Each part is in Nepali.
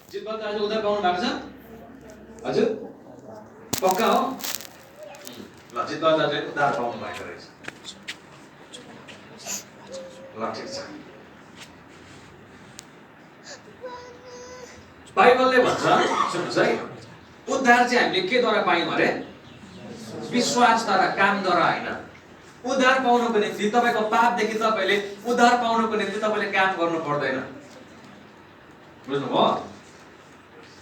जितबहादुर दाजु उधार पाउनु भएको छ? हजुर पक्का हो? ल जितबहादुर दाजुले उधार पाउनु भएको रहेछ। ल ठिक छ। बाइबलले भन्छ सुन्नुहोस् है, उद्धार चाहिँ हामीले केद्वारा पायौँ अरे? विश्वासद्वारा, कामद्वारा होइन। उद्धार पाउनुको निम्ति तपाईँको पापदेखि तपाईँले उद्धार पाउनुको निम्ति तपाईँले काम गर्नु पर्दैन। बुझ्नुभयो?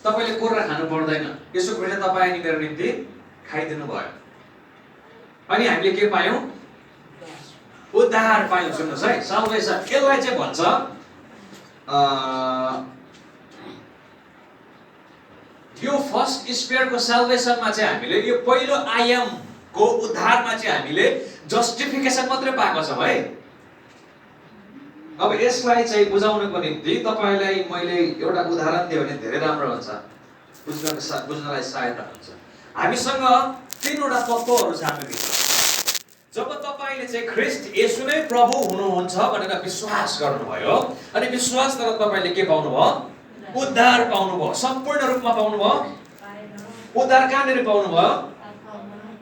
तपाईँले कोर्रा खानु पर्दैन। यसो ख्रिस्टले तपाईँ अनि मेरो निम्ति खाइदिनु भयो। अनि हामीले के पायौँ? उद्धार पायौँ। सुन्नुहोस् है, साल्भेसन यसलाई चाहिँ भन्छ यो फर्स्ट स्पियरको साल्भेसनमा चाहिँ हामीले यो पहिलो आयामको उद्धारमा चाहिँ हामीले जस्टिफिकेसन मात्रै पाएको छौँ है। अब यसलाई चाहिँ बुझाउनको निम्ति तपाईँलाई मैले एउटा उदाहरण दिएँ भने धेरै राम्रो हुन्छ, बुझ्नलाई सहायता हुन्छ। हामीसँग तीनवटा तत्त्वहरू छ हाम्रो भित्र। जब तपाईँले चाहिँ ख्रिस्ट येशू नै प्रभु हुनुहुन्छ भनेर विश्वास गर्नुभयो अनि विश्वासद्वारा तपाईँले के पाउनुभयो? उद्धार पाउनुभयो। सम्पूर्ण रूपमा पाउनुभयो। उद्धार कहाँनिर पाउनुभयो?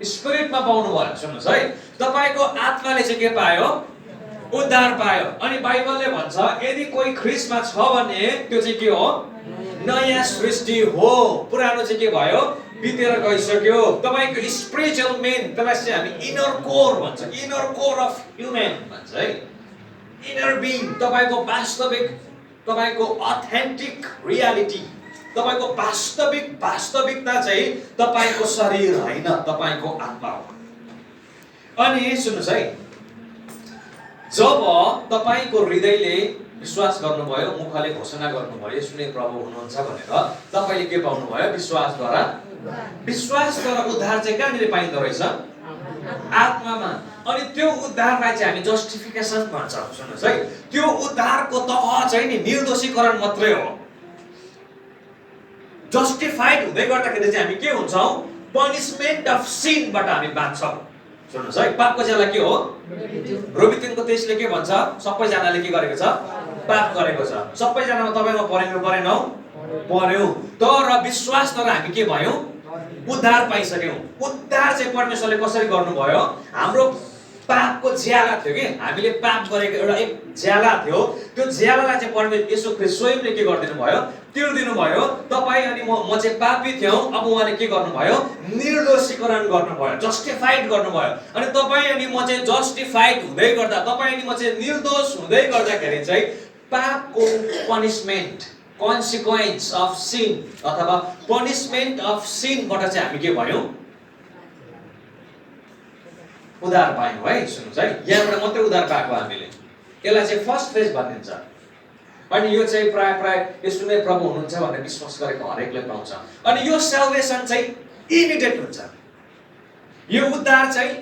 स्पिरिटमा पाउनुभयो। सुन्नुहोस् है, तपाईँको आत्माले चाहिँ के पायो? उद्धार पायो। अनि बाइबलले भन्छ यदि कोही ख्रिस्टमा छ भने त्यो चाहिँ के हो? नयाँ सृष्टि हो। पुरानो चाहिँ के भयो? बितेर गइसक्यो। तपाईँको स्पिरिचुअल मेन, त्यसलाई चाहिँ हामी इनर कोर भन्छ, इनर कोर अफ ह्युमन भन्छ है। इनर बिङ, तपाईँको वास्तविक, तपाईँको अथेन्टिक रियालिटी, तपाईँको वास्तविकता चाहिँ तपाईँको शरीर होइन, तपाईँको आत्मा हो। अनि सुन्नुहोस् है, जब तपाईँको हृदयले विश्वास गर्नुभयो, मुखले घोषणा गर्नुभयो येशू नै प्रभु हुनुहुन्छ भनेर, तपाईँले के पाउनुभयो? विश्वासद्वारा। विश्वासद्वारा उद्धार चाहिँ कहाँनिर पाइँदो रहेछ? आत्मामा। अनि त्यो उद्धारलाई चाहिँ हामी जस्टिफिकेसन भन्छौँ। सुन्नुहोस् है, त्यो उद्धारको तह चाहिँ नि निर्दोषीकरण मात्रै हो। जस्टिफाइड हुँदै गर्दाखेरि चाहिँ हामी के हुन्छौँ? पनिसमेन्ट अफ सिनबाट हामी बाँच्छौँ। सुन्नुहोस् है, पापको ज्याला के हो? रोमी 3:23 के भन्छ? सबैजनाले के गरेको छ? पाप गरेको छ। सबैजनामा तपाईँमा परेन परेनौ? पर्यो। तर विश्वासद्वारा हामी के भयौँ? उद्धार पाइसक्यौँ। उद्धार चाहिँ परमेश्वरले कसरी गर्नुभयो? हाम्रो पापको ज्याला थियो कि हामीले पाप गरेको एउटा एक ज्याला थियो, त्यो ज्यालालाई चाहिँ परमेश्वर येशू ख्रिस्ट स्वयंले के गरिदिनु भयो? तिर्दिनु भयो। तपाईँ अनि म चाहिँ पापी थियौँ, अब उहाँले के गर्नुभयो? निर्दोषीकरण गर्नुभयो, जस्टिफाइड गर्नुभयो। अनि तपाईँ अनि म चाहिँ जस्टिफाइड हुँदै गर्दा, तपाईँ अनि म चाहिँ निर्दोष हुँदै गर्दाखेरि चाहिँ पापको पनिसमेन्ट, कन्सिक्वेन्स अफ सिन अथवा पनिसमेन्ट अफ सिनबाट चाहिँ हामी के भयौँ? उद्धार पायौँ है। सुन्नुहोस् है, यहाँबाट मात्रै उद्धार पाएको हामीले। यसलाई चाहिँ फर्स्ट फेज भनिन्छ। अनि यो चाहिँ प्राय येशू नै प्रभु हुनुहुन्छ भनेर विश्वास गरेको हरेकले पाउँछ। अनि यो साल्भेसन चाहिँ इमिडिएट हुन्छ। यो उद्धार चाहिँ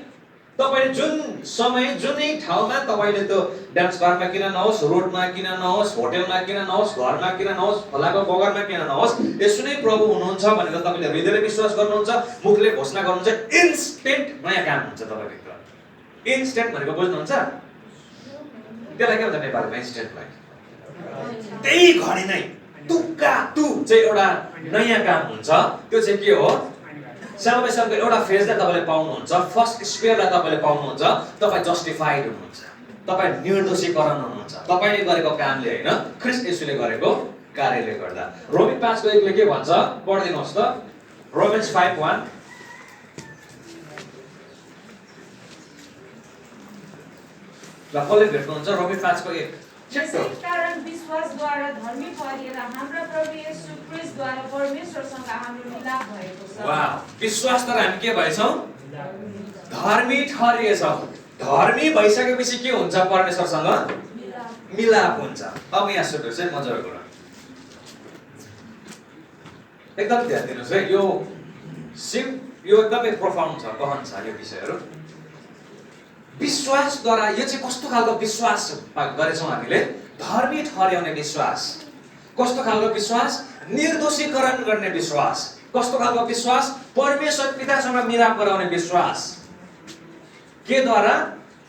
तपाईँले जुन समय जुनै ठाउँमा तपाईँले त्यो डान्स बारमा किन नहोस्, रोडमा किन नहोस्, होटेलमा किन नहोस्, घरमा किन नहोस्, खोलाको बगरमा किन नहोस्, यसो नै प्रभु हुनुहुन्छ भनेर तपाईँले हृदयले विश्वास गर्नुहुन्छ, मुखले घोषणा गर्नुहुन्छ, इन्स्टेन्ट नयाँ काम हुन्छ तपाईँभित्र। इन्स्टेन्ट भनेको बुझ्नुहुन्छ? त्यसलाई के भन्छ नेपालीमा? इन्स्टेन्टलाई त्यही घडी नै तुक्कातु चाहिँ एउटा नयाँ काम हुन्छ। त्यो चाहिँ के हो? साल्भेसनको एउटा फेजलाई तपाईँले पाउनुहुन्छ, फर्स्ट स्पियरलाई तपाईँले पाउनुहुन्छ। तपाईँ जस्टिफाइड हुनुहुन्छ, तपाईँ निर्दोषीकरण हुनुहुन्छ, तपाईँले गरेको कामले होइन, ख्रिस्ट येशूले गरेको कार्यले गर्दा। रोमी 5:1 के भन्छ? पढिदिनुहोस् त। रोमन्स 5:1। ल कसले भेट्नुहुन्छ? रोमी 5:1। कारण विश्वासद्वारा धर्मी पारिएर हाम्रा प्रभु येशू ख्रिस्टद्वारा परमेश्वरसँग हाम्रो मिलाप भएको छ। वाह, विश्वासद्वारा हामी के भएछौँ? धर्मी ठहरिएछौँ। धर्मी भइसकेपछि के हुन्छ? परमेश्वरसँग मिलाप हुन्छ। अब यहाँ सुन्नुहोस् है, मजाको कुरा एकदम ध्यान दिनुहोस् है। यो एकदमै प्रोफाउन्ड छ, गहन छ यो विषयहरू। विश्वासद्वारा यो चाहिँ कस्तो खालको विश्वास गरेछौँ हामीले? धर्मी ठहर्याउने विश्वास। कस्तो खालको विश्वास? निर्दोषीकरण गर्ने विश्वास। कस्तो खालको विश्वास? परमेश्वर पितासँग मिलाप गराउने विश्वास। के द्वारा?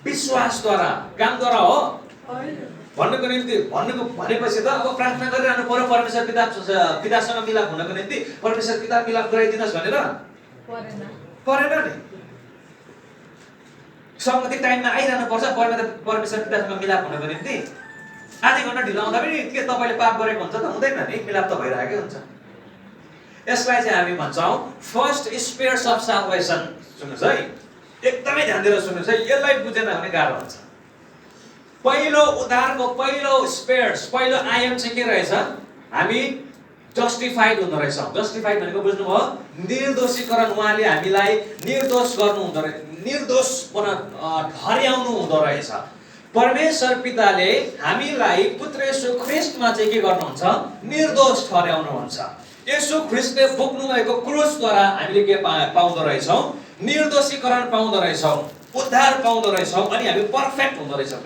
विश्वासद्वारा। कामद्वारा हो? भन्नुको निम्ति भनेपछि त अब प्रार्थना गरिरहनु पर्यो परमेश्वर पितासँग मिलाप हुनको निम्ति परमेश्वर पिता मिलाप गराइदिनुहोस् भनेर परेन नि। सम्मति टाइममा आइरहनु पर्छ परमेश्वर पितासँग मिलाप हुनको निम्ति। आधी घन्टा ढिलो आउँदा पनि के तपाईँले पाप गरेको हुन्छ त हुँदैन नि, मिलाप त भइरहेकै हुन्छ। यसलाई चाहिँ हामी भन्छौँ फर्स्ट स्पेयर्स अफ साल्भेसन। सुन्नुहोस् है, एकदमै ध्यान दिएर सुन्नुहोस् है, यसलाई बुझेन भने गाह्रो हुन्छ। पहिलो उद्धारको पहिलो स्पेयर्स, पहिलो आयाम चाहिँ के रहेछ? हामी जस्टिफाइड हुँदो रहेछौँ। जस्टिफाइड भनेको बुझ्नुभयो? निर्दोषीकरण, उहाँले हामीलाई निर्दोष गर्नु हुँदो रहेछ, निर्दोष ठहर्याउनु हुँदो रहेछ। परमेश्वर पिताले हामीलाई पुत्र येशू ख्रीष्टमा चाहिँ के गर्नुहुन्छ? निर्दोष ठहर्याउनुहुन्छ। येशू ख्रीष्टले बोक्नु भएको क्रुसद्वारा हामीले के पाउँदो रहेछौँ? निर्दोषीकरण पाउँदो रहेछौँ, उद्धार पाउँदो रहेछौँ, अनि हामी पर्फेक्ट हुँदो रहेछौँ।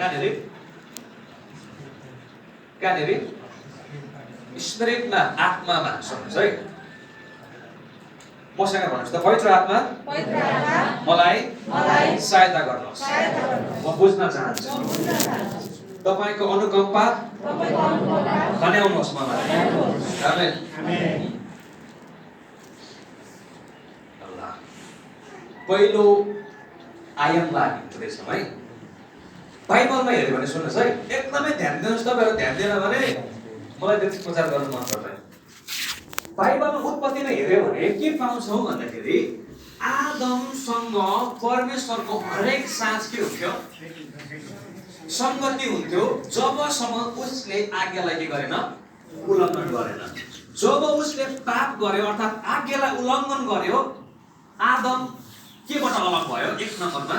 कहाँनिर? स्पिरिटमा, आत्मामा। सुन्नुहोस् है, मसँग भन्नुहोस् त, पवित्र आत्मा मलाई सहायता गर्नुहोस्, म बुझ्न चाहन्छु। तपाईको अनुकम्पा खन्याउनुहोस् मलाई। आमेन। पहिलो आयामलाई हुँदैछौँ है। बाइबलमा हेऱ्यो भने सुन्नुहोस् है, एकदमै ध्यान दिनुहोस्। तपाईँहरू ध्यान दिएन भने मलाई त्यति प्रचार गर्नु मन पर्दैन। बाइबलमा उत्पत्तिमा हेऱ्यो भने के पाउँछौँ भन्दाखेरि आदमसँग परमेश्वरको हरेक साँझ के हुन्थ्यो? संगति हुन्थ्यो, जबसम्म उसले आज्ञालाई के गरेन? उल्लङ्घन गरेन। जब उसले पाप गर्यो अर्थात् आज्ञालाई उल्लङ्घन गर्यो, आदम केबाट अलग भयो? एक नम्बरमा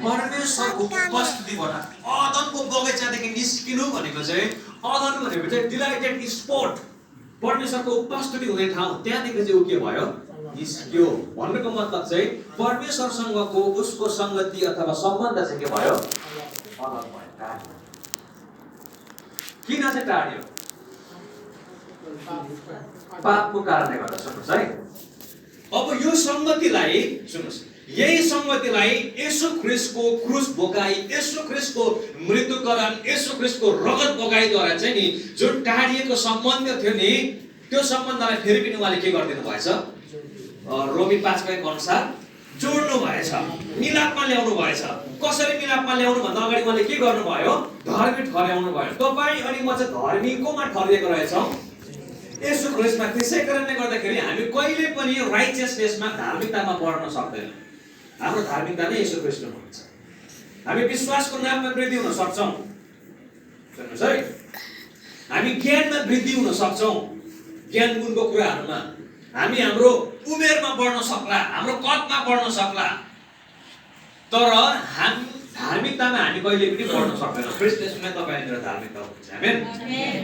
परमेश्वरको उपस्थितिबाट। अदनको बगैँचादेखि निस्किनु भनेको चाहिँ, अदन भनेको चाहिँ डिलाइटेड स्पोट, परमेश्वरको उपस्थिति हुने ठाउँ। त्यहाँदेखि चाहिँ ऊ के भयो? निस्क्यो। भन्नुको मतलब चाहिँ परमेश्वरसँगको उसको संगति अथवा सम्बन्ध चाहिँ के भयो? अलग भयो। किन चाहिँ टाढ्यो? पापको कारणले गर्दा। सुन्नुहोस् है, अब यो संगतिलाई सुन्नुहोस्, यही संगतिलाई येशू ख्रीष्टको क्रुस बोकाई, येशू ख्रीष्टको मृत्युकरण, येशू ख्रीष्टको रगत बोकाइद्वारा चाहिँ नि जुन टाढिएको सम्बन्ध थियो नि, त्यो सम्बन्धलाई फेरि पनि उहाँले के गरिदिनु भएछ? रोमी 5:1 अनुसार जोड्नु भएछ, मिलापमा ल्याउनु भएछ। कसरी मिलापमा ल्याउनु भन्दा अगाडि उहाँले के गर्नुभयो? धर्मी ठहर्याउनु भयो। तपाईँ अनि म चाहिँ धर्मी कोमा ठहरिएको रहेछौँ? येशू ख्रीष्टमा। त्यसै कारणले गर्दाखेरि हामी कहिले पनि राइचियसनेसमा, धार्मिकतामा बढ्न सक्दैनौँ। हाम्रो धार्मिकता नै येशू ख्रीष्ट हुनुहुन्छ। हामी विश्वासको नाममा वृद्धि हुन सक्छौँ। सुन्नुहोस् है, हामी ज्ञानमा वृद्धि हुन सक्छौँ, ज्ञान गुणको कुराहरूमा। हामी हाम्रो उमेरमा बढ्न सक्ला, हाम्रो कदमा बढ्न सक्ला, तर हामी धार्मिकतामा हामी कहिले पनि बढ्न सक्दैनौँ। ख्रीष्टमा तपाईँले मेरो धार्मिकता हुन्छ। आमेन।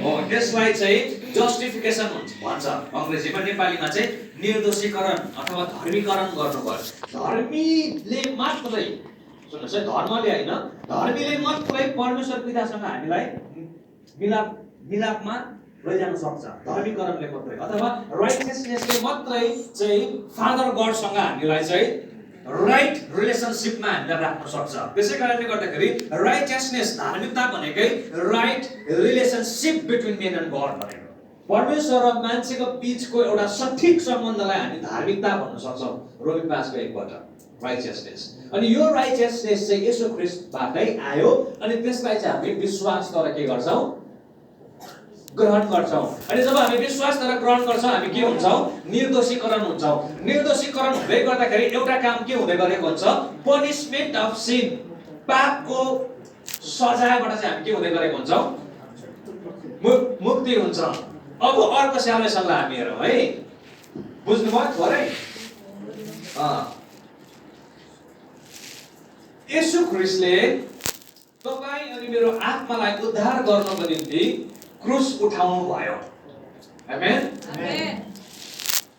हो, त्यसलाई चाहिँ जस्टिफिकेसन भन्छ अङ्ग्रेजीमा। नेपालीमा चाहिँ निर्दोषीकरण अथवा धर्मीकरण गर्नुभयो। धर्मीले मात्रै, सुन्नुहोस् है, धर्मले होइन, धर्मीले मात्रै परमेश्वर पितासँग हामीलाई मिलापमा लैजान सक्छ। धर्मीकरणले मात्रै अथवा राइटियसनेसले मात्रै चाहिँ फादर गडसँग हामीलाई चाहिँ राइट रिलेसनसिपमा हामीलाई राख्न सक्छ। त्यसै कारणले गर्दाखेरि राइटियसनेस, धार्मिकता भनेकै right relationship between man and God भनेको, परमेश्वर र मान्छेको बीचको एउटा सठिक सम्बन्धलाई हामी धार्मिकता भन्न सक्छौँ। रोमी 5:1बाट राइटियसनेस। अनि यो राइटियसनेस चाहिँ येशू ख्रीष्टबाटै आयो, अनि त्यसलाई चाहिँ हामी विश्वासद्वारा के गर्छौँ? ग्रहण गर्छौँ। अनि जब हामी विश्वासद्वारा ग्रहण गर्छौँ, हामी के हुन्छौँ? निर्दोषीकरण हुन्छौँ। निर्दोषीकरण हुँदै गर्दाखेरि एउटा काम के हुँदै गरेको हुन्छ? पनिसमेन्ट अफ सिन, पापको सजायबाट चाहिँ हामी के हुँदै गरेको हुन्छौँ? मुक्ति हुन्छ। अब अर्को स्यालेसनलाई हामी हेरौँ है। बुझ्नुभयो थोरै? येशू ख्रीष्टले तपाईँ अनि मेरो आत्मालाई उद्धार गर्नको निम्ति क्रुस उठाउनु भयो। आमेन।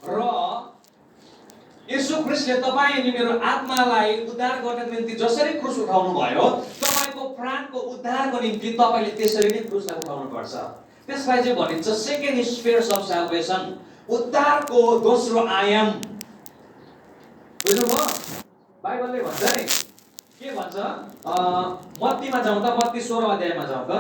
र येशू ख्रीष्टले तपाईँ अनि मेरो आत्मालाई उद्धार गर्नको निम्ति जसरी क्रुस उठाउनु भयो, तपाईँको प्राणको उद्धारको निम्ति तपाईँले त्यसरी नै क्रुसलाई उठाउनु पर्छ। त्यसलाई चाहिँ भनिन्छ सेकेन्ड स्पेयर्स अफ साल्भेसन, उद्धारको दोस्रो आयाम। बुझ्नुभयो? बाइबलले भन्छ नि के भन्छ मत्तीमा जाउँ त, मत्ती 16 अध्यायमा जाउँ त।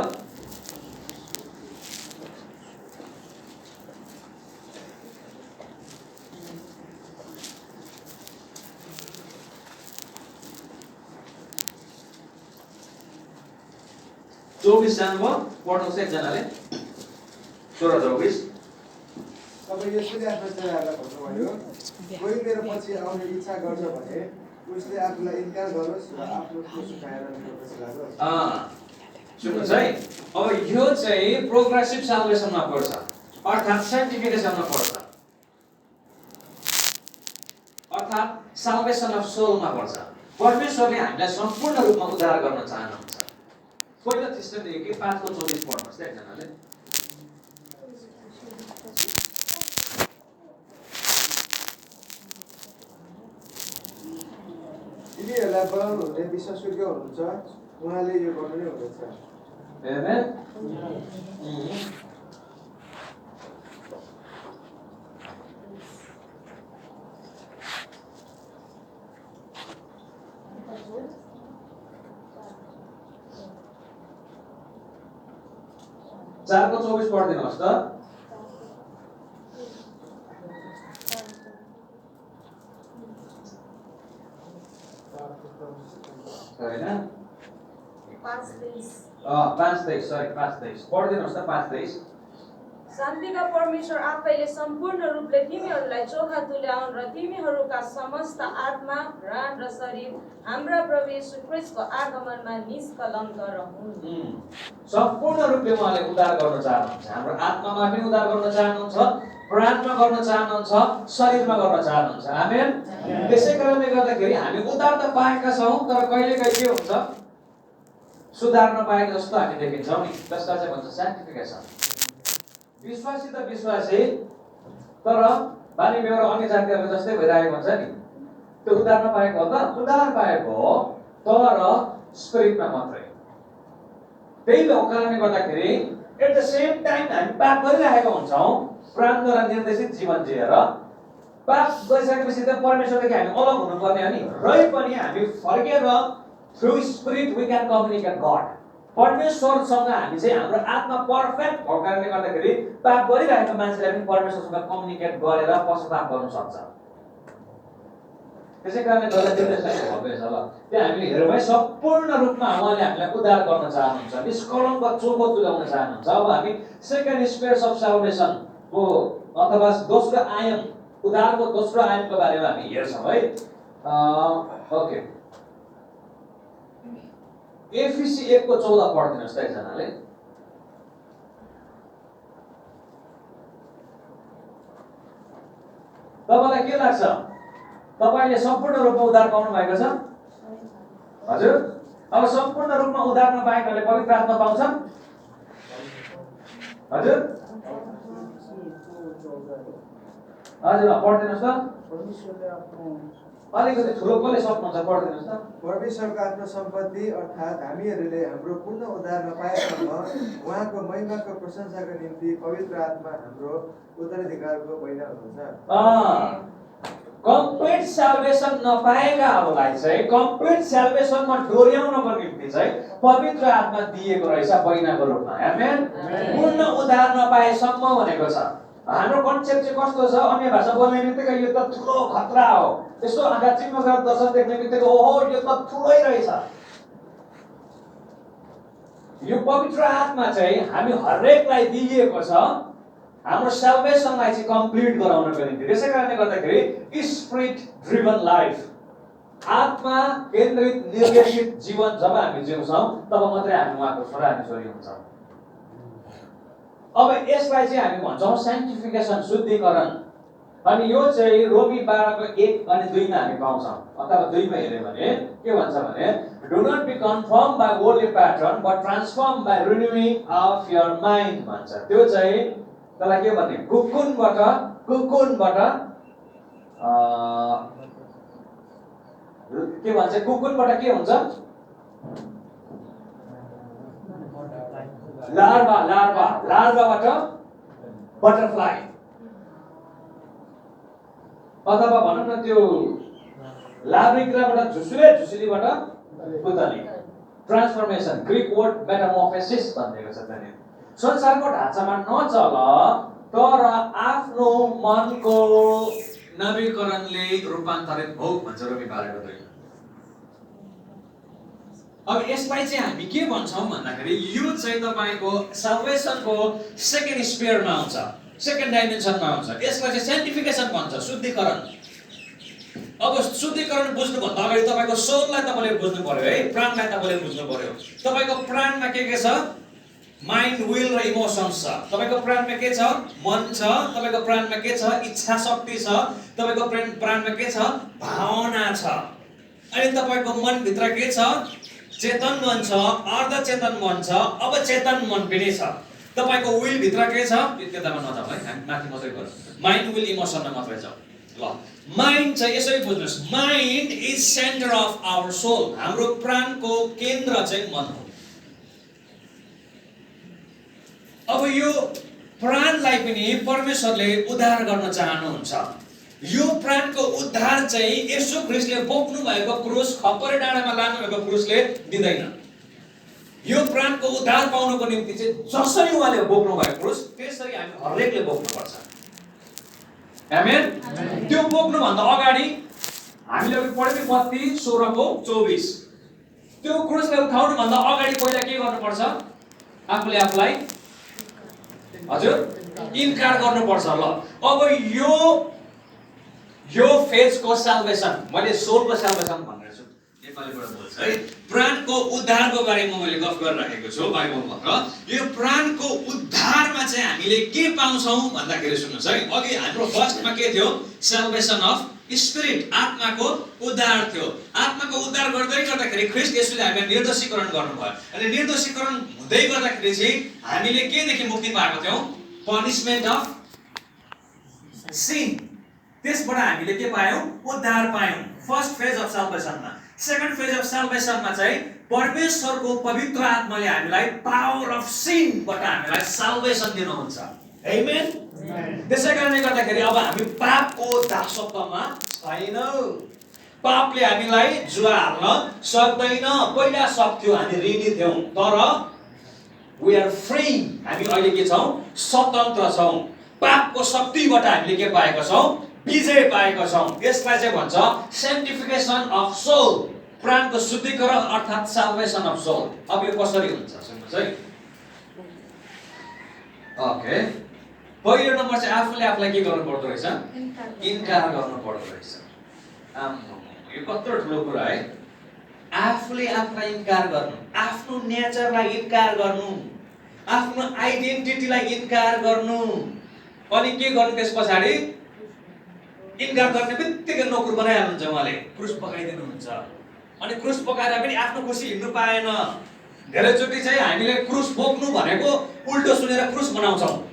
चौबिस जानुभयो, पढ्नुहोस् एकजनाले 16-24। तब यसले आफ्नो चेलाहरूलाई भन्नुभयो, कोही मेरो पछि आउने इच्छा गर्छ भने उसले आफूलाई इन्कार गरोस् र आफ्नो क्रुस उठाएर मेरो पछि लागोस्। सुन्नुहोस् है, अब यो चाहिँ प्रोग्रेसिभ साल्भेसनमा पर्छ, अर्थात् सेन्टिफिकेसनमा पर्छ, अर्थात् साल्भेसन अफ सोलमा पर्छ। परमेश्वरले हामीलाई सम्पूर्ण रूपमा उद्धार गर्न चाहनुहुन्छ। पहिलो थिस्सलुनिके 5:24 पढ्नुहोस् त एकजनाले। तिनीहरूलाई बनाउनु हुने विश्वासयोग्य हुनुहुन्छ, उहाँले यो गर्नु नै हुनेछ। आमेन। 4:24 पढिदिनुहोस् त। हैन 5:23 सरी 5:23 पढिदिनुहोस् त। 5:23 शान्तिका परमेश्वर आफैले सम्पूर्ण रूपले तिमीहरूलाई चोखा तुल्याउन् र तिमीहरूका समस्त आत्मा, प्राण र शरीर हाम्रा प्रभु येशू ख्रीष्टको आगमनमा निष्कलङ्क रहून्। सम्पूर्ण रूपले उहाँले उद्धार गर्न चाहनुहुन्छ। हाम्रो आत्मामा पनि उद्धार गर्न चाहनुहुन्छ, प्राणमा गर्न चाहनुहुन्छ, शरीरमा गर्न चाहनुहुन्छ। आमेन। त्यसै कारणले गर्दाखेरि हामी उद्धार त पाएका छौँ, तर कहिलेकाहीँ के हुन्छ, सुधार नपाएको जस्तो हामी देखिन्छौँ नि। त्यसलाई चाहिँ भन्छ सेन्टिफिकेसन। विश्वासी त विश्वासी, तर बानी बेहोरा अन्य जातिहरू जस्तै भइरहेको हुन्छ नि। त्यो उद्धार नपाएको हो त, उद्धार पाएको हो, तर स्पिरिटमा मात्रै। त्यही कारणले गर्दाखेरि एट द सेम टाइम हामी पाप गरिरहेका हुन्छौँ, प्राणद्वारा निर्देशित जीवन जिएर। पाप गरिसकेपछि त परमेश्वरदेखि हामी अलग हुनुपर्ने हो नि। रै पनि हामी फर्केर through spirit we can communicate god. परमेश्वरसँग हामी चाहिँ हाम्रो आत्मा पर्फेक्ट भएको कारणले गर्दाखेरि पाप गरिरहेको मान्छेले पनि परमेश्वरसँग कम्युनिकेट गरेर पश्चाताप गर्न सक्छ। त्यसै कारणले गर्दाखेरि त्यसलाई भव्य छ। ल त्यहाँ हामीले हेरौँ है, सम्पूर्ण रूपमा उहाँले हामीलाई उद्धार गर्न चाहनुहुन्छ, निष्कलङ्क चोखो तुल्याउन चाहनुहुन्छ। अब हामी सेकेन्ड स्पेयर्स अफ साल्भेसनको अथवा दोस्रो आयाम, उद्धारको दोस्रो आयामको बारेमा हामी हेर्छौँ है। ओके, एफिसी 1:14 पढिदिनुहोस् त एकजनाले। तपाईँलाई के लाग्छ, तपाईँले सम्पूर्ण रूपमा उद्धार पाउनु भएको छ? हजुर, अब सम्पूर्ण रूपमा उद्धार नपाएकाले पवित्र आत्मा पाउँछन्? हजुर हजुर पढिदिनुहोस् त। अलिकति ठुलो कसले सक्नुहुन्छ, पढिदिनुहोस् त। परमेश्वरको आफ्नो सम्पत्ति अर्थात् हामीहरूले हाम्रो पूर्ण उद्धार नपाएसम्म उहाँको महिमाको प्रशंसाको निम्ति पवित्र आत्मा हाम्रो उत्तराधिकारको महिना हुनुहुन्छ। कम्प्लिट साल्भेसन नपाएकाहरूलाई चाहिँ कम्प्लिट साल्भेसनमा डोर्याउनको निम्ति चाहिँ पवित्र आत्मा दिएको रहेछ महिनाको रूपमा। आमेन। पूर्ण उद्धार नपाएसम्म भनेको छ। हाम्रो कन्सेप्ट चाहिँ कस्तो छ, अन्य भाषा बोल्ने बित्तिकै यो त ठुलो खतरा हो, यसो आँखा चिम्म गरेर दर्शन देख्ने बित्तिकै ओहो यो त ठुलै रहेछ। यो पवित्र आत्मा चाहिँ हामी हरेकलाई दिइएको छ, हाम्रो साल्भेसनलाई चाहिँ कम्प्लिट गराउनको निम्ति। त्यसै कारणले गर्दाखेरि स्पिरिट ड्रिभन लाइफ, आत्मा केन्द्रित निर्देशित जीवन जब हामी जिउँछौँ तब मात्रै हामी उहाँको छोरा अनि छोरी हुन्छौँ। अब यसलाई चाहिँ हामी भन्छौँ साइन्टिफिकेसन, शुद्धिकरण। अनि यो चाहिँ रोमी 12:1 अनि 2मा हामी पाउँछौँ, अथवा 2मा हेऱ्यो भने के भन्छ भने do not be conform by worldly pattern but transform by renewing of your mind भन्छ। त्यो चाहिँ त्यसलाई के भन्ने, कुकुनबाट के भन्छ, कुकुनबाट के हुन्छ, लार्भाबाट बटरफ्लाई, अथवा भनौँ न त्यो लाभ्रिक्राबाट झुसुलीबाट पुतली। ट्रान्सफर्मेसन, ग्रीक वर्ड मेटामोर्फोसिस भनिएको छ त्यहाँनिर। संसारको ढाँचामा नचल तर आफ्नो मनको नवीकरणले रूपान्तरित हो भन्छ रोमी 12:2। अब यसलाई चाहिँ हामी के भन्छौँ भन्दाखेरि यो चाहिँ तपाईको साल्भेसनको सेकेन्ड स्पियरमा आउँछ, सेकेन्ड डाइमेन्सनमा आउँछ। यसलाई चाहिँ सेन्टिफिकेसन भन्छ, शुद्धिकरण। अब शुद्धिकरण बुझ्नुभन्दा अगाडि तपाईको सोललाई तपाईले बुझ्नु पर्यो है, प्राणलाई तपाईले बुझ्नु पर्यो। तपाईको प्राणमा के छ? माइन्ड, विल र इमोसन्स छ। तपाईको प्राणमा के छ? मन छ। तपाईको प्राणमा के छ? इच्छा शक्ति छ। तपाईको प्राणमा के छ? भावना छ। अनि तपाईको मन भित्र के छ? चेतन मन छ, अर्ध चेतन मन छ, अवचेतन मन पनि छ। तपाईको विल भित्र के छ? त्यतामा नजाऊ है, हामी माथि मात्रै गरौँ। माइन्ड, विल, इमोसनमा मात्रै जाऊ। ल, माइन्ड चाहिँ यसरी बुझ्नुस्, mind is centre of our soul. हाम्रो प्राणको केन्द्र चाहिँ मन हो। अब यो प्राणलाई पनि परमेश्वरले उद्धार गर्न चाहनुहुन्छ। यो प्राणको उद्धार चाहिँ येशू ख्रीष्टले बोक्नु भएको क्रुस, खप्परे डाँडामा लानु भएको क्रुसले दिँदैन। यो प्राणको उद्धार पाउनको निम्ति चाहिँ जसरी उहाँले बोक्नु भएको क्रुस, त्यसरी हामी हरेकले बोक्नुपर्छ। आमेन। त्यो बोक्नु भन्दा अगाडि हामीले पढ्यौं मत्ती 16:24। त्यो क्रुसलाई उठाउनु भन्दा अगाडि पहिला के गर्नुपर्छ? आफूले आफूलाई हजुर इन्कार गर्नुपर्छ। ल, अब यो फेजको साल्भेसन, मैले सोलको साल्भेसन भनेर छु, नेपालीबाट बोल्छु है। प्राणको उद्धारको बारेमा मैले गफ गरिराखेको छु बाइबलमा। र यो प्राणको उद्धारमा चाहिँ हामीले के पाउँछौँ भन्दाखेरि सुन्नुहोस् है, अघि हाम्रो फर्स्टमा के थियो? साल्भेसन अफ स्पिरिट, आत्माको उद्धार थियो। आत्माको उद्धार गर्दै गर्दाखेरि ख्रीष्ट येशूले हामीलाई निर्दोषीकरण गर्नुभयो। अनि निर्दोषीकरण हुँदै गर्दाखेरि चाहिँ हामीले केदेखि मुक्ति पाएको थियौँ? Punishment of sin. त्यसबाट हामीले के पायौँ? उद्धार पायौँ। फर्स्ट फेज अफ साल्भेसनमा। सेकेन्ड फेज अफ साल्भेसनमा चाहिँ परमेश्वरको पवित्र आत्माले हामीलाई पावर अफ सिनबाट हामीलाई साल्भेसन दिनुहुन्छ। आमेन। त्यसैकारणले गर्दाखेरि अब हामी पापको दासत्वमा छैनौँ। पापले हामीलाई जुवा हाल्न सक्दैन। पहिला सक्थ्यो, हामी ऋणी थियौँ, तर वी आर फ्री। हामी अहिले के छौँ? स्वतन्त्र छौँ। पापको शक्तिबाट हामीले के पाएका छौँ? विजय पाएका छौँ। यसलाई चाहिँ भन्छ सेन्टिफिकेसन अफ सोल, प्राणको शुद्धिकरण अर्थात् साल्भेसन अफ सोल। अब यो कसरी हुन्छ सुन्नुहोस् है। ओके, पहिलो नम्बर चाहिँ आफूले आफूलाई के गर्नु पर्दो रहेछ? इन्कार गर्नु पर्दो रहेछ। यो कत्रो ठुलो कुरा है। आफूले आफूलाई इन्कार गर्नु, आफ्नो नेचरलाई इन्कार गर्नु, आफ्नो आइडेन्टिटीलाई इन्कार गर्नु। अनि के गर्नु त्यस पछाडि? इन्कार गर्ने बित्तिकै नोकर बनाइहाल्नुहुन्छ उहाँले, क्रुस पकाइदिनुहुन्छ। अनि क्रुस पकाएर पनि आफ्नो खुसी हिँड्नु पाएन। धेरैचोटि चाहिँ हामीले क्रुस बोक्नु भनेको उल्टो सुनेर क्रुस बनाउँछौँ।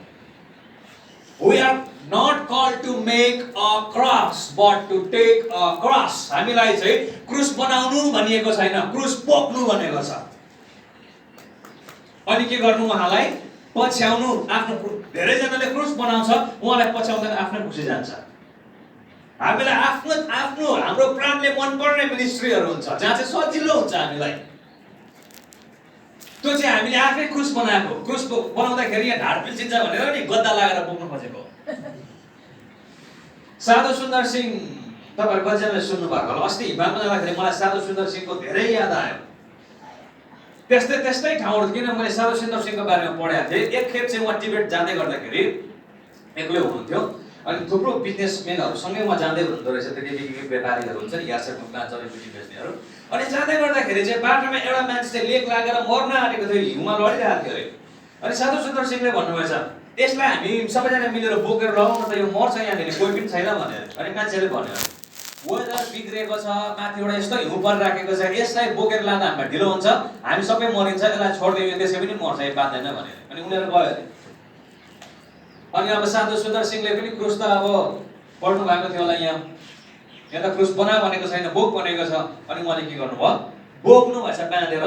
We are not called to make a cross but to take a cross. हामीलाई चाहिँ क्रुस बनाउनु भनिएको छैन, क्रुस बोक्नु भनेको छ। अनि के गर्नु? उहाँलाई पछ्याउनु। आफ्नो धेरैजनाले क्रुस बनाउँछ, उहाँलाई पछ्याउँदैन, आफ्नो खुसी जान्छ। हामीलाई आफ्नो हाम्रो प्राणले मनपर्ने मिनिस्ट्रीहरू हुन्छ जहाँ चाहिँ सजिलो हुन्छ हामीलाई। त्यो चाहिँ हामीले आफै क्रुस बनाएको। क्रुस बनाउँदाखेरि यहाँ ढाड पिल्चिन्छ भनेर नि गद्दा लगाएर बोक्नु खोजेको। साधु सुन्दर सिंह, तपाईँहरू कतिजनाले सुन्नु भएको होला। अस्ति हिमालमा जाँदाखेरि मलाई साधु सुन्दर सिंहको धेरै याद आयो। त्यस्तै ठाउँहरू, किन मैले साधु सुन्दर सिंहको बारेमा पढेको थिएँ। एकखेप चाहिँ उहाँ टिबेट जाँदै गर्दाखेरि एक्लै हुनुहुन्थ्यो। अनि थुप्रो बिजनेसम्यानहरूसँगै उहाँ जाँदै हुनुहुँदो रहेछ। त्यो के व्यापारीहरू हुन्छ नि, यासक मुक्ला जडीबुटी बेच्नेहरू। अनि जाँदै गर्दाखेरि चाहिँ बाटोमा एउटा मान्छे लेक लागेर मर्न आँटेको थियो, हिउँमा लडिरहेको थियो अरे। अनि साधु सुन्दर सिंहले भन्नुभएछ, यसलाई हामी सबैजना मिलेर बोकेर लगाउँ न त, यो मर्छ यहाँनिर, कोही पनि छैन भनेर। अनि मान्छेले भन्यो, वेदर बिग्रेको छ, माथिबाट यस्तो हिउँ परिराखेको छ, यसलाई बोकेर लाँदा हामीलाई ढिलो हुन्छ, हामी सबै मरिन्छ, यसलाई छोडिदियो त्यसै पनि मर्छ, यो बाँच्दैन भनेर। अनि उनीहरू गयो अरे। अनि अब साधु सुन्दर सिंहले पनि क्रुस त अब पढ्नु भएको थियो होला, यहाँ त क्रुस बना भनेको छैन, बोक भनेको छ। अनि उहाँले के गर्नुभयो? बोक्नु भएछ बाँधेर।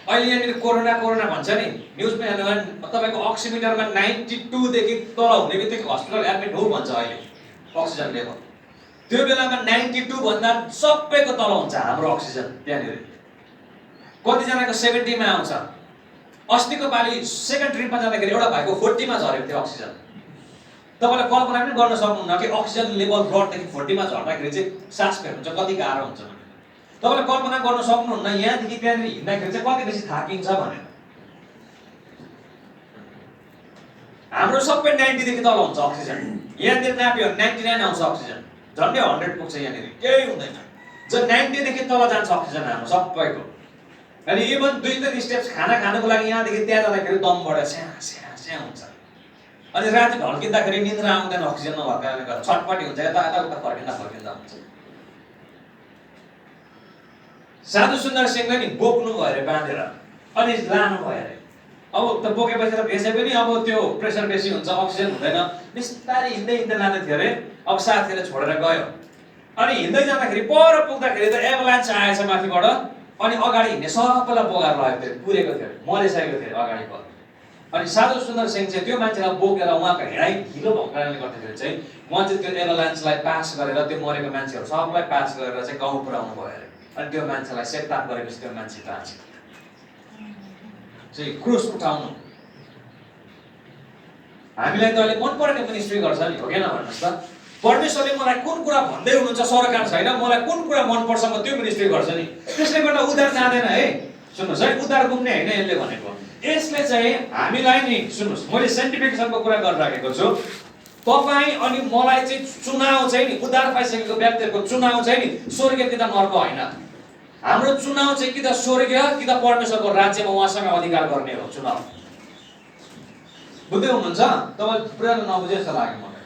अहिले यहाँनिर कोरोना भन्छ नि, न्युजमा हेर्नु भने तपाईँको अक्सिमिटरमा 92 देखि तल हुने बित्तिकै हस्पिटल एडमिट हो भन्छ अहिले, अक्सिजन लेभल। त्यो बेलामा 92 भन्दा सबैको तल हुन्छ हाम्रो अक्सिजन त्यहाँनिर। कतिजनाको 70 मा आउँछ। अस्तिको पालि सेकेन्ड ट्रिपमा जाँदाखेरि एउटा भाइको 40 मा झरेको थियो अक्सिजन। तपाईले कल्पना पनि गर्न सक्नुहुन्न कि अक्सिजन लेभल ब्लडदेखि 40 मा झर्दाखेरि चाहिँ सास फेर्नु चाहिँ कति गाह्रो हुन्छ भनेर। तपाईले कल्पना गर्न सक्नुहुन्न यहाँदेखि त्यहाँनिर हिँड्दाखेरि चाहिँ कति बेसी थाकिन्छ भनेर। हाम्रो सबै 90 देखि तल हुन्छ अक्सिजन। यहाँतिर नाप्यो 99 आउँछ अक्सिजन। झन्डै 100 पुग्छ यहाँनिर, केही हुँदैन। जब 90 देखि तल जान्छ अक्सिजन हाम्रो सबैको। अनि इभन 2-3 स्टेप्स खाना खानुको लागि यहाँदेखि त्यहाँ जाँदाखेरि दमबाट स्या हुन्छ। अनि राति ढल्किँदाखेरि निद्रा आउँदैन अक्सिजन नभएको कारणले गर्दा छटपटी हुन्छ, यता उता फर्किँदा हुन्छ। साधु सुन्दर सिंहले नि बोक्नु भयो अरे बाँधेर, अनि लानु भयो अरे। अब त बोकेपछि त भेसे पनि अब त्यो प्रेसर बेसी हुन्छ, अक्सिजन हुँदैन। बिस्तारै हिँड्दै लाँदै थियो अरे। अब साथीले छोडेर गयो। अनि हिँड्दै जाँदाखेरि पर पुग्दाखेरि त एभलान्स आएछ माथिबाट। अनि अगाडि हिँड्ने सबैलाई बोगाएर लगेको थियो, पुरेको थियो, मरिसकेको थियो अगाडि पर। अनि साधु सुन्दर सिंह चाहिँ त्यो मान्छेलाई बोकेर उहाँको हिँडाइ ढिलो भएको कारणले गर्दाखेरि चाहिँ उहाँ चाहिँ त्यो एभलान्सलाई पास गरेर त्यो मरेको मान्छेहरू सबलाई पास गरेर चाहिँ गाउँ पुऱ्याउनु भयो अरे। अनि त्यो मान्छेलाई सेकताप गरेपछि त्यो मान्छे बाँच्यो। चाहिँ क्रुस उठाउनु हामीलाई त अहिले मन परेको मिनिस्ट्री गर्छ नि, हो कि भन्नुहोस् त। परमेश्वरले मलाई कुन कुरा भन्दै हुनुहुन्छ सरकार छैन, मलाई कुन कुरा मनपर्छ म त्यो मिनिस्ट्री गर्छ नि। त्यसले गर्दा उद्धार जाँदैन है। सुन्नुहोस् है, उद्धार गुम्ने होइन यसले भनेको। यसले चाहिँ हामीलाई नि सुन्नुहोस्, मैले सेन्टिफिकेसनको कुरा गरिराखेको छु। तपाईँ अनि मलाई चाहिँ चुनाव चाहिँ नि उद्धार पाइसकेको व्यक्तिहरूको चुनाव चाहिँ नि स्वर्ग कि त नर्क होइन। हाम्रो चुनाव चाहिँ कि त स्वर्ग कि त परमेश्वरको राज्यमा उहाँसँग अधिकार गर्ने हो चुनाव। बुझ्दै हुनुहुन्छ? तपाईँ पुरा नबुझे जस्तो लाग्यो मलाई।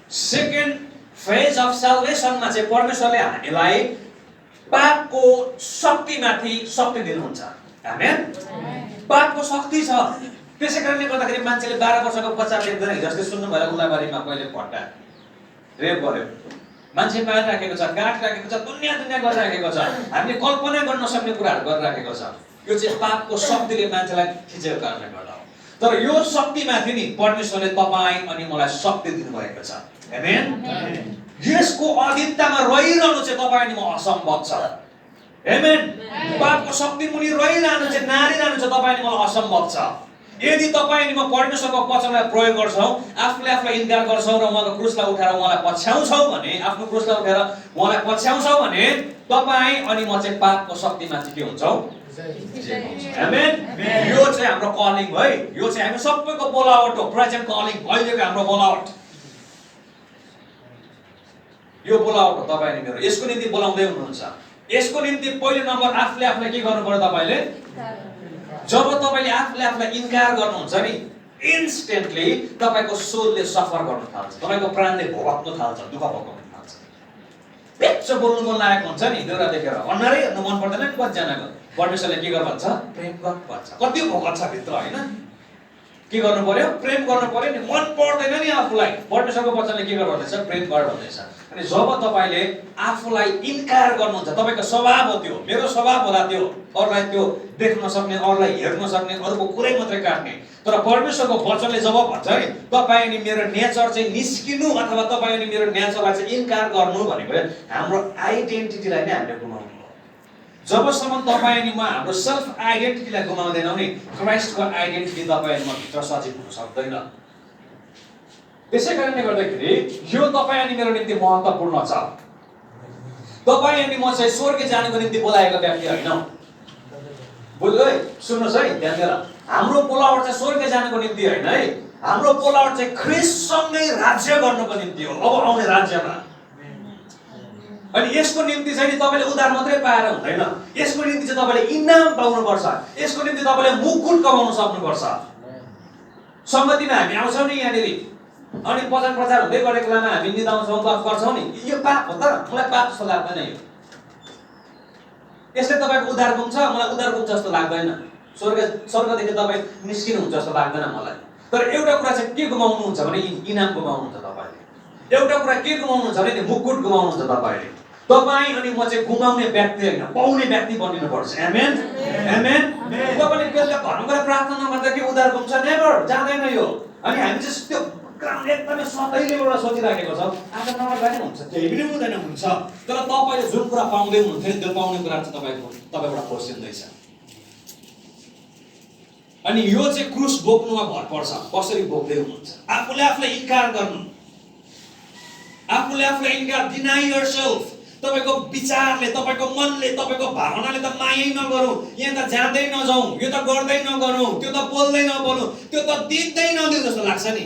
सेकेन्ड फेज अफ साल्भेसनमा चाहिँ परमेश्वरले हामीलाई पापको शक्तिमाथि शक्ति दिनुहुन्छ। आमेन। पापको शक्ति छ। त्यसै कारणले गर्दाखेरि मान्छेले 12 वर्षको बच्चा देख्दैन जस्तै सुन्नु भयो उलाबारीमा पहिले भट्टा रेप गर्यो, मान्छे मारिराखेको छ, काटिराखेको छ, दुनियाँ गरिराखेको छ। हामीले कल्पना गर्न नसक्ने कुराहरू गरिराखेको छ। यो चाहिँ पापको शक्तिले मान्छेलाई खिचेको कारणले गर्दा हो। तर यो शक्तिमाथि नि परमेश्वरले तपाईँ अनि मलाई शक्ति दिनुभएको छ। आमेन। यसको अधीनतामा रहिरहनु चाहिँ तपाईँ अनि म असम्भव छ। आमेन। पापको शक्ति मुनि रहिरहनु चाहिँ नारिरहनु चाहिँ तपाईँ अनि मलाई असम्भव छ। यदि तपाईँ अनि म परमेश्वरको वचनलाई प्रयोग गर्छौँ, आफूलाई इन्कार गर्छौँ र उहाँको क्रुसलाई उठाएर उहाँलाई पछ्याउँछौँ भने, आफ्नो क्रुसलाई उठाएर उहाँलाई पछ्याउँछौँ भने तपाईँ अनि म चाहिँ पापको शक्तिमाथि के हुन्छौँ? आमेन। यो चाहिँ हाम्रो कलिङ है। यो चाहिँ हामी सबैको बोलावट हो। प्रेजेन्ट कलिङ अहिलेको हाम्रो बोलावट। यो बोलावट हो तपाईँ अनि मेरो। यसको निम्ति बोलाउँदै हुनुहुन्छ। यसको निम्ति पहिलो नम्बर आफूलाई के गर्नु पर्यो? तपाईले जब तपाईले आफूलाई इन्कार गर्नुहुन्छ नि, इन्स्टेन्टली तपाईको सोलले सफर गर्न थाल्छ, तपाईको प्राणले भोग्न थाल्छ, दुःख भोग्न थाल्छ। पेच्च बोल्नु मन लागेको हुन्छ नि देउरा देखेर, अनुहारै हेर्नु मन पर्दैन नि कतिजनाको। परमेश्वरले के गर्नु भन्छ? प्रेम गर्नु भन्छ। कति भोकत छ भित्र हैन? के गर्नु पर्यो? प्रेम गर्नु पर्यो नि। मन पर्दैन नि आफूलाई, परमेश्वरको वचनले के गर्नु भन्दैछ? प्रेम गर भन्दैछ। अनि जब तपाईले आफूलाई इन्कार गर्नुहुन्छ, तपाईको स्वभाव हो त्यो, मेरो स्वभाव होला त्यो, अरूलाई त्यो देख्न सक्ने, अरूलाई हेर्न सक्ने, अरूको कुरै मात्रै काट्ने। तर परमेश्वरको वचनले जब भन्छ नि तपाईँ अनि मेरो नेचर चाहिँ निस्किनु अथवा तपाईँ अनि मेरो नेचरलाई चाहिँ इन्कार गर्नु भनेको हाम्रो आइडेन्टिटीलाई नै हामीले गुमाउनु हो। जबसम्म तपाईँ अनि म हाम्रो सेल्फ आइडेन्टिटीलाई गुमाउँदैनौँ नि, क्राइस्टको आइडेन्टिटी तपाईँ अनि म भित्र सजीव हुन सक्दैन। त्यसै कारणले गर्दाखेरि यो तपाईँ अनि मेरो निम्ति महत्त्वपूर्ण छ। तपाईँ अनि म चाहिँ स्वर्ग जानुको निम्ति बोलाएको व्यक्ति हैनौँ। बुझ्नु है? सुन्नुहोस् है, ध्यान दिएर। हाम्रो बोलावट चाहिँ स्वर्ग जानुको निम्ति होइन है। हाम्रो बोलावट चाहिँ ख्रिस्टसँगै राज्य गर्नुको निम्ति हो, अब आउने राज्यमा। अनि यसको निम्ति चाहिँ नि तपाईले उद्धार मात्रै पाएर हुँदैन। यसको निम्ति चाहिँ तपाईले इनाम पाउनुपर्छ। यसको निम्ति तपाईले मुकुट कमाउन सक्नुपर्छ। संगतिमा हामी आउँछौँ नि यहाँनिर, अनि वचन प्रचार हुँदै गरेको बेलामा हामी निदाउँछौँ, गफ गर्छौँ नि, यो पाप हो त? मलाई पाप जस्तो लाग्दैन। यो यसले तपाईँको उद्धार गुम्छ, मलाई उद्धार गुम्छ जस्तो लाग्दैन। स्वर्गदेखि तपाईँ निस्किनुहुन्छ जस्तो लाग्दैन मलाई। तर एउटा कुरा चाहिँ के गुमाउनुहुन्छ भने इनाम गुमाउनुहुन्छ तपाईँले। एउटा कुरा के गुमाउनुहुन्छ भने मुकुट गुमाउनुहुन्छ तपाईँले। तपाईँ अनि म चाहिँ गुमाउने व्यक्ति होइन, पाउने व्यक्ति बनिनुपर्छ। आमेन। आमेन। तपाईँले बेलुका घरमा गएर प्रार्थना नगर्दा के उद्धार गुम्छ? नेभर, जाँदैन यो। अनि हामी चाहिँ त्यो काम एकदमै सधैँले एउटा सोचिराखेको छ आज नगर्दा नि हुन्छ, केही पनि हुँदैन हुन्छ, तर तपाईँले जुन कुरा पाउँदै हुनुहुन्थ्यो नि त्यो पाउने कुरा चाहिँ तपाईँबाट खोसिँदैछ। अनि यो चाहिँ क्रुस बोक्नुमा भर पर्छ, कसरी बोक्दै हुनुहुन्छ। आफूले आफूलाई इन्कार गर्नु, आफूले आफूलाई इन्कार, डिनाई योरसेल्फ। तपाईको विचारले, तपाईको मनले, तपाईको भावनाले त मायै नगरौँ, यहाँ त जाँदै नजाउँ, यो त गर्दै नगरौँ, त्यो त बोल्दै नबोलौँ, त्यो त दिँदै नदिउँ जस्तो लाग्छ नि।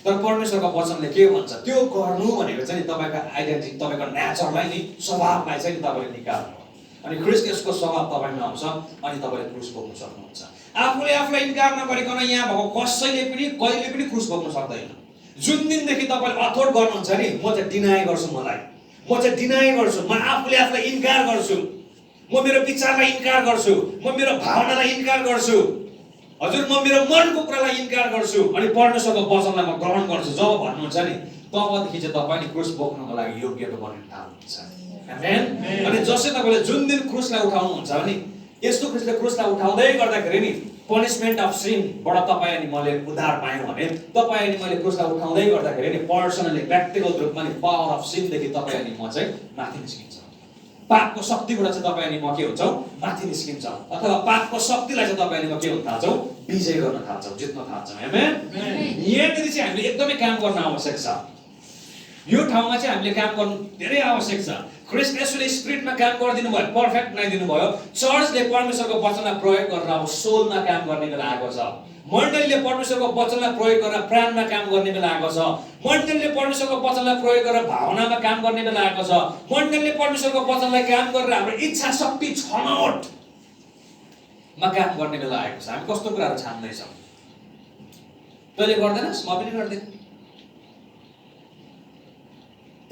तर परमेश्वरको वचनले के भन्छ, त्यो गर्नु भनेको चाहिँ नि तपाईँको आइडेन्टिटी, तपाईँको नेचरलाई नि, स्वभावलाई चाहिँ नि तपाईँले निकाल्नु। अनि ख्रिस्टको स्वभाव तपाईँमा आउँछ अनि तपाईँले क्रुस बोक्न सक्नुहुन्छ। आफूले आफूलाई इन्कार नगरिकन यहाँ भएको कसैले पनि कहिले पनि क्रुस बोक्न सक्दैन। जुन दिनदेखि तपाईँले अथोट गर्नुहुन्छ नि, म चाहिँ डिनाई गर्छु, म चाहिँ डिनाई गर्छु, म आफूले आफूलाई इन्कार गर्छु, म मेरो विचारलाई इन्कार गर्छु, म मेरो भावनालाई इन्कार गर्छु, हजुर म मेरो मनको कुरालाई इन्कार गर्छु अनि परमेश्वरको वचनलाई म ग्रहण गर्छु जब भन्नुहुन्छ नि, तबदेखि चाहिँ तपाईले क्रुस बोक्नको लागि योग्यता बन्न थाल्नुहुन्छ। आमेन। अनि जसै तपाईले जुन दिन क्रुसलाई उठाउनुहुन्छ भने यस्तो क्रुसलाई उठाउँदै गर्दाखेरि नि पनिशमेन्ट अफ सिनबाट तपाईँ अनि मैले उद्धार पायौँ भने, तपाईँ अनि मैले क्रुसलाई उठाउँदै गर्दाखेरि नि पर्सनली व्यक्तिगत रूपमा नि पावर अफ सिनदेखि तपाईँ अनि म चाहिँ माथि निस्किन्छ। पापको शक्तिबाट चाहिँ तपाईँ अनि म के हुन्छौँ, माथि निस्किन्छौँ, अथवा पापको शक्तिलाई चाहिँ तपाईँ अनि म के हुन थाल्छौँ, विजय गर्न थाल्छौँ, जित्न थाल्छौँ। आमेन। यहाँनिर चाहिँ हामीले एकदमै काम गर्न आवश्यक छ। यो ठाउँमा चाहिँ हामीले काम गर्नु धेरै आवश्यक छ। ख्रिस्ट यसुले स्पिरिटमा काम गरिदिनु भयो, पर्फेक्ट बनाइदिनु भयो। चर्चले परमेश्वरको वचनलाई प्रयोग गरेर अब सोलमा काम गर्ने बेला आएको छ। मण्डलीले परमेश्वरको वचनलाई प्रयोग गरेर प्राणमा काम गर्ने बेला आएको छ। मण्डलीले परमेश्वरको वचनलाई प्रयोग गरेर भावनामा काम गर्ने बेला आएको छ। मण्डलीले परमेश्वरको वचनलाई काम गरेर हाम्रो इच्छा शक्ति छनौटमा काम गर्ने बेला आएको छ। हामी कस्तो कुराहरू छान्दैछौँ? तैँले गर्दैनस्, म पनि गर्दैन।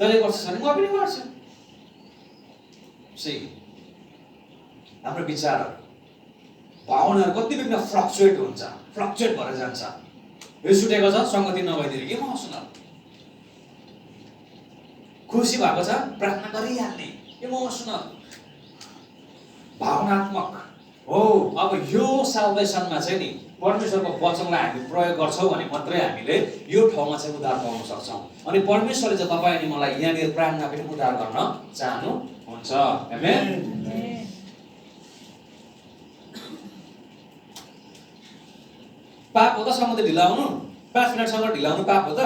तैँले गर्छस् भने म पनि गर्छु। हाम्रो विचारहरू, भावनाहरू कति बेला फ्लक्चुएट हुन्छ, फ्लक्चुएट भएर जान्छ। रिस उठेको छ, सङ्गति नभइदिने इमोसनल। खुसी भएको छ, प्रार्थना गरिहाल्ने इमोसनल, भावनात्मक हो। अब यो साल्भेसनमा चाहिँ नि परमेश्वरको वचनलाई हामी प्रयोग गर्छौँ भने मात्रै हामीले यो ठाउँमा चाहिँ उद्धार पाउन सक्छौँ। अनि परमेश्वरले चाहिँ तपाईँ अनि मलाई यहाँनिर प्राणमा पनि उद्धार गर्न चाहनुहुन्छ। आमेन। पाप हो त सम्म ढिलाउनु? 5 मिनटसम्म ढिलाउनु पाप हो त?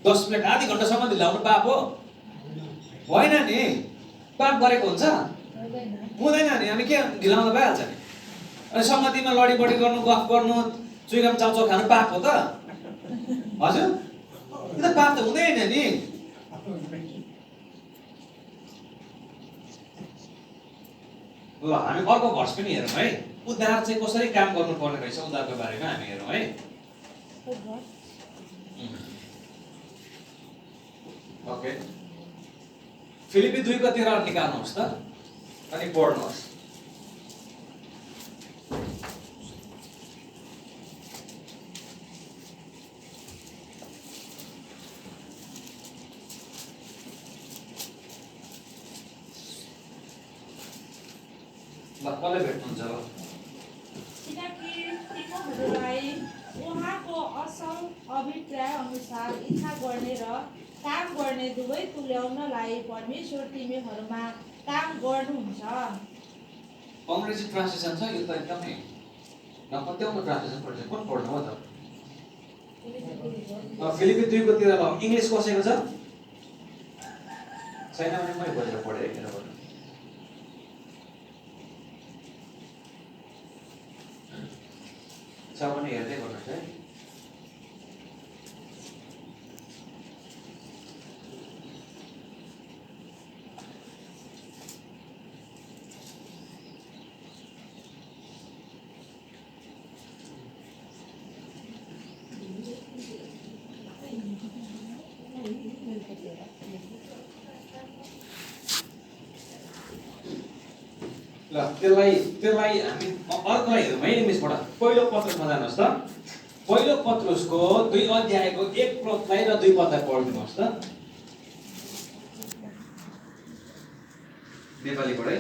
10 मिनट आधी घन्टासम्म ढिलाउनु पाप हो? होइन नि। पाप गरेको हुन्छ? हुँदैन नि। अनि के ढिलाउँदा भइहाल्छ नि। अनि सङ्गतिमा लडीबडी गर्नु, गफ गर्नु, चुइगम चाउचाउ खानु पाप हो त? हजुर, यो त पाप त हुँदैन नि। ल हामी अर्को भर्स पनि हेरौँ है। उद्धार चाहिँ कसरी काम गर्नुपर्ने रहेछ उद्धारको बारेमा हामी हेरौँ है। ओके, फिलिपी 2:13 निकाल्नुहोस् त अनि पढ्नुहोस्। कसले भेट्नुहुन्छ ल? किनकि तिमीहरूलाई उहाँको असल अभिप्राय अनुसार इच्छा गर्ने र काम गर्ने दुवै तुल्याउनलाई परमेश्वर तिमीहरूमा काम गर्नुहुन्छ। अङ्ग्रेजी ट्रान्सलेसन छ यो त एकदमै नपत्याउनु ट्रान्सलेसन पढ्छ। कुन पढ्नु हो त? फिलिपी 2:13 इङ्ग्लिस कसैको छ? छैन भने मै खोजेर पढेँ किनभने छ भने हेर्दै गर्नुहोस् है। ल त्यसलाई हामी अर्कोलाई हेरौँ है इङ्ग्लिसबाट। पहिलो पत्रुसमा जानुहोस् त। पहिलो पत्रुसको 2 अध्यायको 1 पदलाई र 2 पदलाई पढिदिनुहोस् त नेपालीबाटै।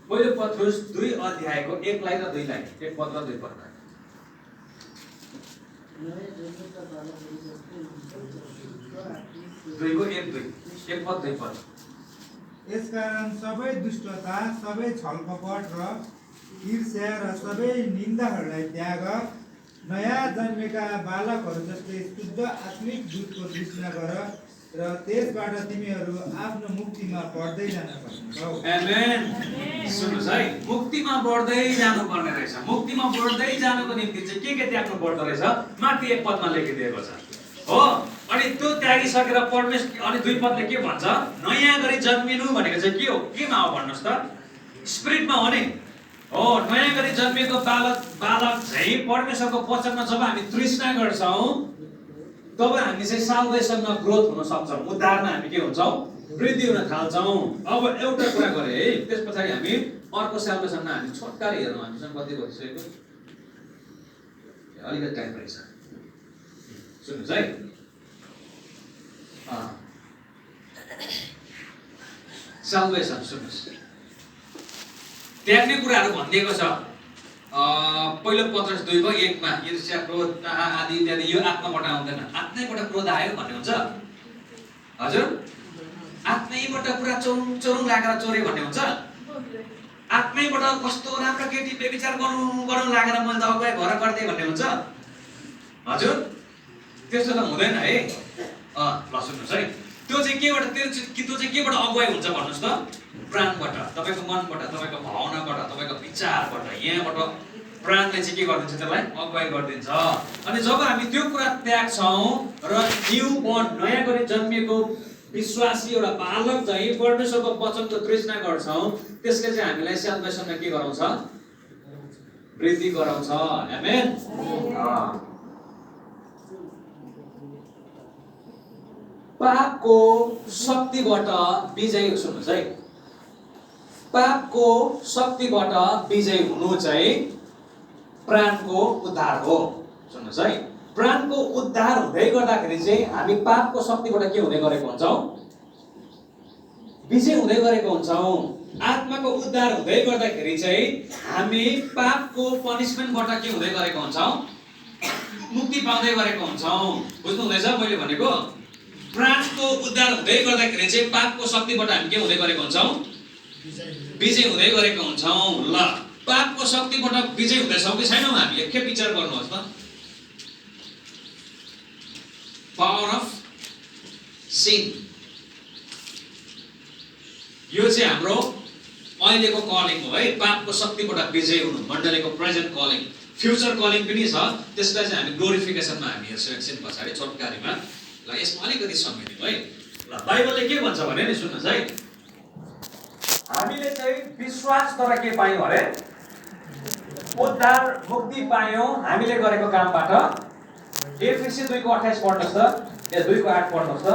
पहिलो पत्रुस 2 अध्यायको 1 लाइन र 2 लाइन, 1 पद र 2 पद। 2 को 1 2, 1 पद 2 पद। यसकारण सबै दुष्टता, सबै छलकपट र ईर्ष्या र सबै निन्दाहरूलाई त्याग, नयाँ जन्मेका बालकहरू जस्तै शुद्ध आत्मिक दूधको तृष्णा गर र त्यसबाट तिमीहरू आफ्नो मुक्तिमा बढ्दै जान सक्छौ। आमेन। सुन्नुहोस् है, मुक्तिमा बढ्दै जानुपर्ने रहेछ। मुक्तिमा बढ्दै जानको निम्ति चाहिँ के त्याग्नु पर्दो रहेछ माथि 1 पदमा लेखिदिएको छ हो। अनि त्यो त्यागिसकेर परमेश्वर अनि 2 पदले के भन्छ, नयाँ गरी जन्मिनु भनेको चाहिँ के हो, केमा हो भन्नुहोस् त, स्पिरिटमा हो नि हो। नयाँ गरी जन्मिएको बालक चाहिँ परमेश्वरको वचनमा जब हामी तृष्णा गर्छौँ तब हामी चाहिँ साल्भेसनमा ग्रोथ हुन सक्छौँ, उद्धारमा हामी के हुन्छौँ, वृद्धि हुन थाल्छौँ। अब एउटा कुरा गरे है, त्यस पछाडि हामी अर्को साल्भेसनमा हामी छोटकारै हेरौँ। हामीसँग कति भइसकेको, अलिकति टाइम रहेछ। सुन्नुहोस् है, साल्भेसन सुन्नुहोस्, त्याग्ने कुराहरू भनिदिएको छ। पहिलो पत्रुस 2 को 1 मा ईर्ष्या, क्रोध, आदि इत्यादि यो आत्माबाट आउँदैन। आत्मैबाट क्रोध आयो भन्ने हुन्छ हजुर, आत्मैबाट पुरा चोरुङ लागेर चोरे भन्ने हुन्छ। आत्मैबाट कस्तो राम्रो केटी व्यभिचार गर्नु लागेर मैले त अगुवाई भएर गर्दै भन्ने हुन्छ हजुर, त्यस्तो त हुँदैन है। ल सुन्नुहोस् है, त्यो चाहिँ केबाट अगुवाई हुन्छ भन्नुहोस् त, प्राणबाट, तपाईँको मनबाट, तपाईँको भावनाबाट, तपाईँको विचारबाट, यहाँबाट प्राणले चाहिँ के गरिदिन्छ, त्यसलाई अगुवाई गरिदिन्छ। अनि जब हामी त्यो कुरा त्याग्छौँ र न्यू बर्न, नयाँ गरी जन्मिएको विश्वासी एउटा बालक चाहिँ परमेश्वरको वचनको तृष्णा गर्छौँ, त्यसले चाहिँ हामीलाई साल्भेसनमा के गराउँछ, वृद्धि गराउँछ। आमेन। पापको शक्तिबाट विजय, सुन्नुहोस् है, पापको शक्तिबाट विजय हुनु चाहिँ प्राणको उद्धार हो। सुन्नुहोस् है, प्राणको उद्धार हुँदै गर्दाखेरि चाहिँ हामी पापको शक्तिबाट के हुँदै गरेको हुन्छौँ, विजय हुँदै गरेको हुन्छौँ। आत्माको उद्धार हुँदै गर्दाखेरि चाहिँ हामी पापको पनिसमेन्टबाट के हुँदै गरेको हुन्छौँ, मुक्ति पाउँदै गरेको हुन्छौँ। बुझ्नु हुँदैछ मैले भनेको? प्राणको उद्धार हुँदै गर्दाखेरि चाहिँ पापको शक्तिबाट हामी के हुँदै गरेको हुन्छौँ, विजय हुँदै गरेको हुन्छौँ। ल, पापको शक्तिबाट विजय हुँदैछौँ कि छैनौँ हामी, एकखेप विचार गर्नुहोस् त। पावर अफ सिन, यो चाहिँ हाम्रो अहिलेको कलिङ हो है। पापको शक्तिबाट विजय हुनु मण्डलीको प्रेजेन्ट कलिङ, फ्युचर कलिङ पनि छ। त्यसलाई चाहिँ हामी ग्लोरिफिकेसनमा हामी हेर्छौँ एकछिन पछाडि छोटकारीमा। ल, यसमा अलिकति समय दिउँ है। ल, बाइबलले के भन्छ भने नि सुन्नुहोस् है, हामीले चाहिँ विश्वासद्वारा के पायौँ अरे, उद्धार मुक्ति पायौँ हामीले गरेको कामबाट। एफएसी 2 को 28 पढ्नुहोस् त, 2 को 8 पढ्नुहोस् त।